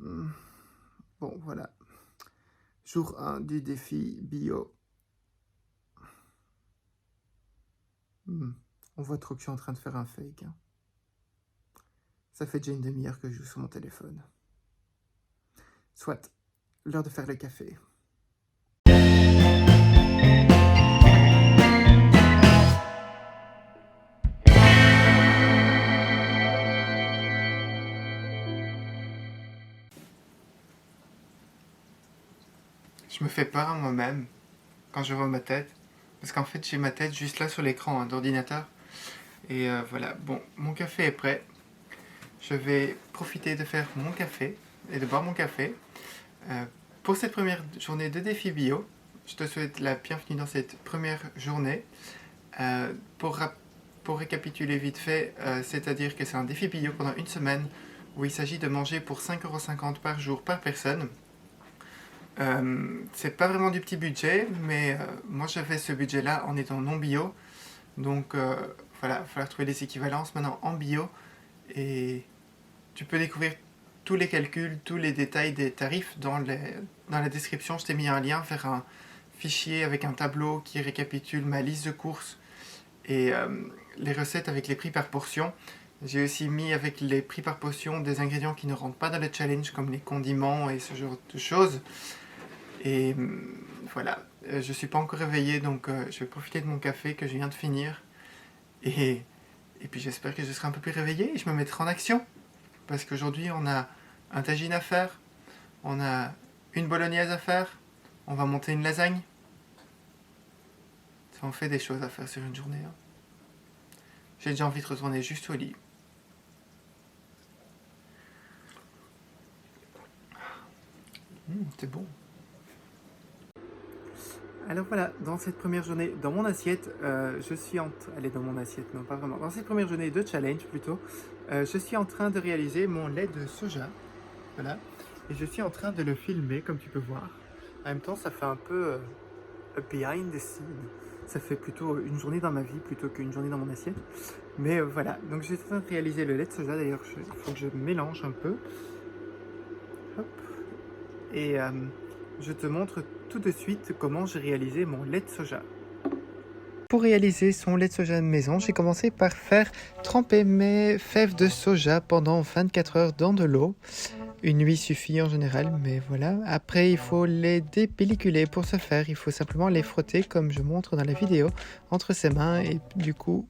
Hmm. Bon, voilà. Jour 1 du défi bio. On voit trop que je suis en train de faire un fake, hein. Ça fait déjà une demi-heure que je joue sur mon téléphone. Soit, l'heure de faire le café. Je me fais peur à moi-même quand je vois ma tête. Parce qu'en fait, j'ai ma tête juste là sur l'écran d'ordinateur. Et voilà, bon, mon café est prêt. Je vais profiter de faire mon café et de boire mon café. Pour cette première journée de défi bio, je te souhaite la bienvenue dans cette première journée. Euh, pour, pour récapituler vite fait, c'est-à-dire que c'est un défi bio pendant une semaine où il s'agit de manger pour 5,50 € par jour par personne. C'est pas vraiment du petit budget, mais moi j'avais ce budget-là en étant non bio. Donc voilà, il va falloir trouver les équivalences maintenant en bio. Et tu peux découvrir tous les calculs, tous les détails des tarifs dans la description. Je t'ai mis un lien vers un fichier avec un tableau qui récapitule ma liste de courses et les recettes avec les prix par portion. J'ai aussi mis avec les prix par portion des ingrédients qui ne rentrent pas dans le challenge, comme les condiments et ce genre de choses. Et voilà, je suis pas encore réveillé, donc je vais profiter de mon café que je viens de finir. Et, et puis j'espère que je serai un peu plus réveillé et je me mettrai en action. Parce qu'aujourd'hui, on a un tagine à faire, on a une bolognaise à faire, on va monter une lasagne. Ça en fait des choses à faire sur une journée, hein. J'ai déjà envie de retourner juste au lit. C'est bon. Alors voilà, dans cette première journée, dans mon assiette, je suis en train... Elle est dans mon assiette, non pas vraiment. Dans cette première journée de challenge plutôt, je suis en train de réaliser mon lait de soja. Voilà. Et je suis en train de le filmer, comme tu peux voir. En même temps, ça fait un peu a behind the scene. Ça fait plutôt une journée dans ma vie plutôt qu'une journée dans mon assiette. Mais voilà, donc je suis en train de réaliser le lait de soja. D'ailleurs, il faut que je mélange un peu. Hop. Et je te montre tout de suite comment j'ai réalisé mon lait de soja. Pour réaliser son lait de soja de maison, j'ai commencé par faire tremper mes fèves de soja pendant 24 heures dans de l'eau. Une nuit suffit en général, mais voilà. Après, il faut les dépelliculer. Pour ce faire, il faut simplement les frotter, comme je montre dans la vidéo, entre ses mains. Et du coup,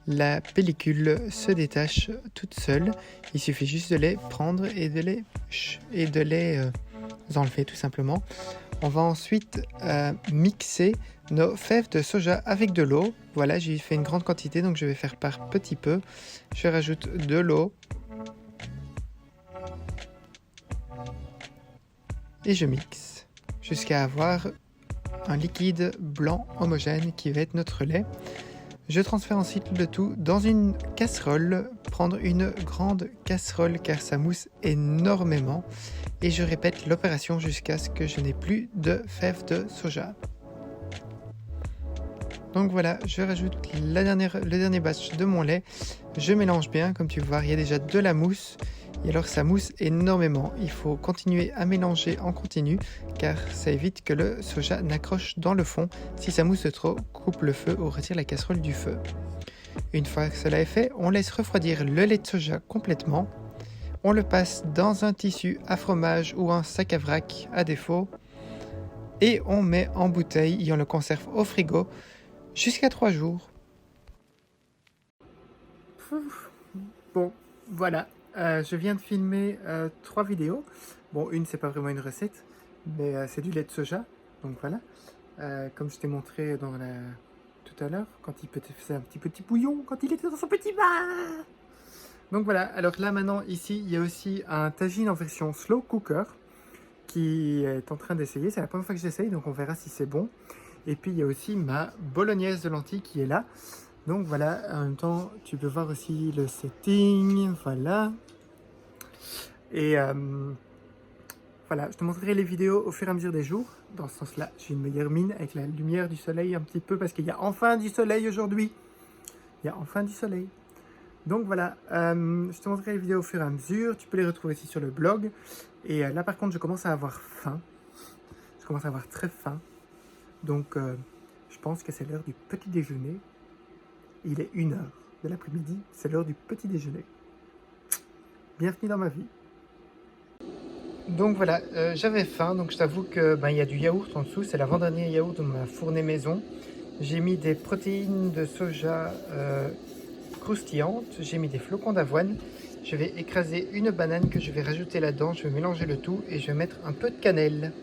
la pellicule se détache toute seule. Il suffit juste de les prendre et de les enlever, tout simplement. On va ensuite mixer nos fèves de soja avec de l'eau. Voilà, j'ai fait une grande quantité, donc je vais faire par petit peu. Je rajoute de l'eau. Et je mixe jusqu'à avoir un liquide blanc homogène qui va être notre lait. Je transfère ensuite le tout dans une casserole, prendre une grande casserole car ça mousse énormément et je répète l'opération jusqu'à ce que je n'ai plus de fèves de soja. Donc voilà, je rajoute le dernier batch de mon lait, je mélange bien, comme tu peux voir il y a déjà de la mousse. Et alors ça mousse énormément, il faut continuer à mélanger en continu car ça évite que le soja n'accroche dans le fond. Si ça mousse trop, coupe le feu ou retire la casserole du feu. Une fois que cela est fait, on laisse refroidir le lait de soja complètement. On le passe dans un tissu à fromage ou un sac à vrac à défaut. Et on met en bouteille et on le conserve au frigo jusqu'à 3 jours. Bon, voilà. Je viens de filmer 3 vidéos. Bon, une, c'est pas vraiment une recette, mais c'est du lait de soja. Donc voilà. Comme je t'ai montré tout à l'heure, quand il faisait un petit bouillon, quand il était dans son petit bain. Donc voilà. Alors là, maintenant, ici, il y a aussi un tagine en version slow cooker qui est en train d'essayer. C'est la première fois que j'essaye, donc on verra si c'est bon. Et puis, il y a aussi ma bolognaise de lentilles qui est là. Donc voilà, en même temps, tu peux voir aussi le setting, voilà. Et voilà, je te montrerai les vidéos au fur et à mesure des jours. Dans ce sens-là, j'ai une meilleure mine avec la lumière du soleil un petit peu, parce qu'il y a enfin du soleil aujourd'hui. Il y a enfin du soleil. Donc voilà, je te montrerai les vidéos au fur et à mesure. Tu peux les retrouver aussi sur le blog. Et là par contre, je commence à avoir faim. Je commence à avoir très faim. Donc je pense que c'est l'heure du petit déjeuner. Il est 1h de l'après-midi. C'est l'heure du petit déjeuner. Bienvenue dans ma vie. Donc voilà, j'avais faim, donc je t'avoue que il y a du yaourt en dessous, c'est l'avant-dernier yaourt de ma fournée maison. J'ai mis des protéines de soja croustillantes, j'ai mis des flocons d'avoine. Je vais écraser une banane que je vais rajouter là-dedans, je vais mélanger le tout et je vais mettre un peu de cannelle.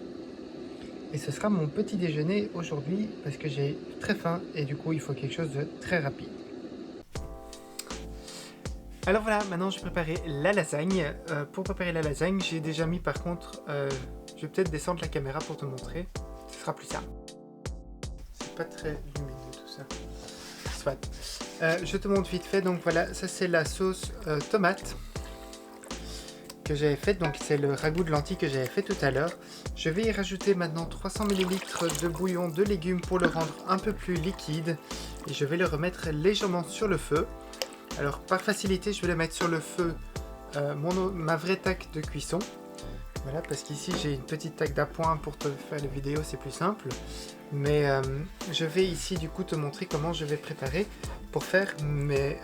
Et ce sera mon petit déjeuner aujourd'hui parce que j'ai très faim et du coup il faut quelque chose de très rapide. Alors voilà, maintenant je vais préparer la lasagne. Pour préparer la lasagne, j'ai déjà mis par contre, je vais peut-être descendre la caméra pour te montrer, ce sera plus simple. C'est pas très lumineux tout ça. Soit. Je te montre vite fait, donc voilà, ça c'est la sauce tomate que j'avais faite, donc c'est le ragoût de lentilles que j'avais fait tout à l'heure. Je vais y rajouter maintenant 300 ml de bouillon de légumes pour le rendre un peu plus liquide et je vais le remettre légèrement sur le feu. Alors par facilité, je vais le mettre sur le feu, ma vraie taque de cuisson. Voilà, parce qu'ici j'ai une petite taque d'appoint pour te faire la vidéo, c'est plus simple. Mais je vais ici du coup te montrer comment je vais préparer pour faire mes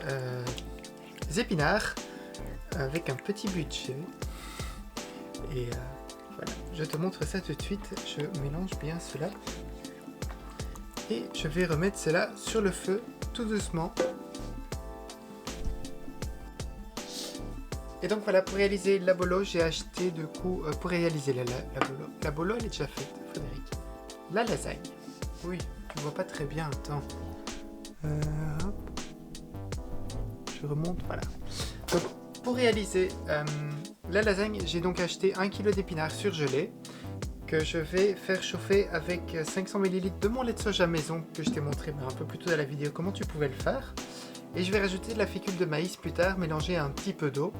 épinards avec un petit budget. Et voilà, je te montre ça tout de suite. Je mélange bien cela. Et je vais remettre cela sur le feu tout doucement. Et donc voilà, pour réaliser la bolo, j'ai acheté du coup, pour réaliser la bolo elle est déjà faite, Frédéric. La lasagne, oui, tu ne vois pas très bien, attends. Hop. Je remonte, voilà. Donc pour réaliser la lasagne, j'ai donc acheté 1 kg d'épinards surgelés que je vais faire chauffer avec 500 ml de mon lait de soja maison que je t'ai montré un peu plus tôt dans la vidéo comment tu pouvais le faire. Et je vais rajouter de la fécule de maïs plus tard, mélanger un petit peu d'eau.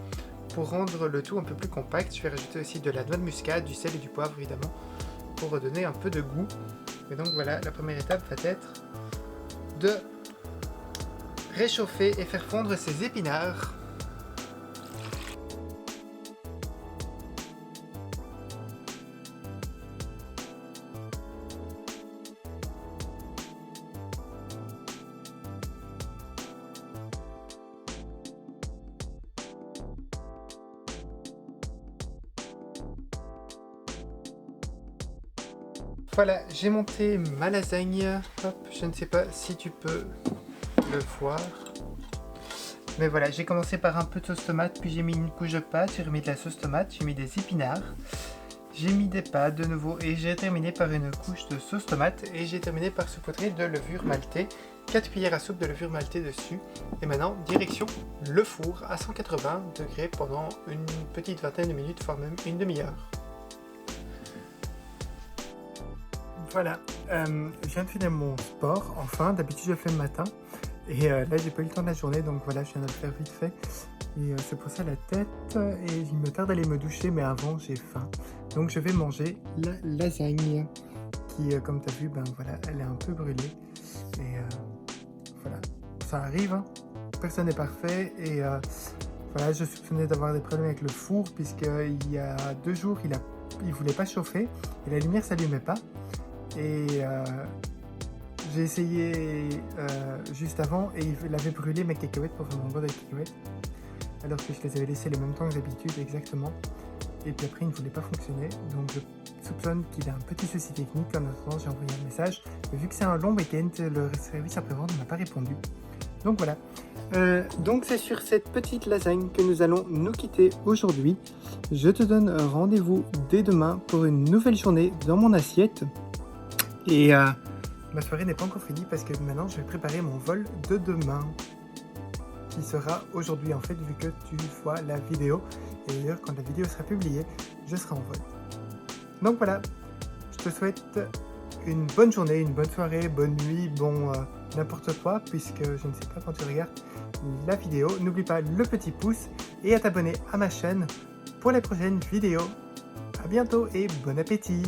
Pour rendre le tout un peu plus compact, je vais rajouter aussi de la noix de muscade, du sel et du poivre évidemment, pour redonner un peu de goût. Et donc voilà, la première étape va être de réchauffer et faire fondre ces épinards. Voilà, j'ai monté ma lasagne. Hop, je ne sais pas si tu peux le voir. Mais voilà, j'ai commencé par un peu de sauce tomate, puis j'ai mis une couche de pâte, j'ai remis de la sauce tomate, j'ai mis des épinards, j'ai mis des pâtes de nouveau et j'ai terminé par une couche de sauce tomate et j'ai terminé par saupoudrer de levure maltée, 4 cuillères à soupe de levure maltée dessus. Et maintenant, direction le four à 180 degrés pendant une petite vingtaine de minutes, voire même une demi-heure. Voilà, je viens de finir mon sport, enfin, d'habitude je le fais le matin, et là j'ai pas eu le temps de la journée, donc voilà, je viens de le faire vite fait, et c'est pour ça la tête, et il me tarde d'aller me doucher, mais avant j'ai faim, donc je vais manger la lasagne, qui comme tu as vu, voilà, elle est un peu brûlée, et voilà, ça arrive, hein. Personne n'est parfait, et voilà, je soupçonnais d'avoir des problèmes avec le four, puisqu'il y a 2 jours, il voulait pas chauffer, et la lumière s'allumait pas. Et j'ai essayé juste avant et il avait brûlé mes cacahuètes pour faire mon beurre de cacahuètes alors que je les avais laissées le même temps que d'habitude exactement, et puis après il ne voulait pas fonctionner, donc je soupçonne qu'il a un petit souci technique. En attendant, j'ai envoyé un message, mais vu que c'est un long week-end, le service après-vente ne m'a pas répondu, donc voilà. Donc c'est sur cette petite lasagne que nous allons nous quitter aujourd'hui. Je te donne rendez-vous dès demain pour une nouvelle journée dans mon assiette. Et ma soirée n'est pas encore finie parce que maintenant je vais préparer mon vol de demain, qui sera aujourd'hui en fait, vu que tu vois la vidéo. Et d'ailleurs quand la vidéo sera publiée, je serai en vol. Donc voilà, je te souhaite une bonne journée, une bonne soirée, bonne nuit, n'importe quoi, puisque je ne sais pas quand tu regardes la vidéo. N'oublie pas le petit pouce et à t'abonner à ma chaîne pour les prochaines vidéos. A bientôt et bon appétit!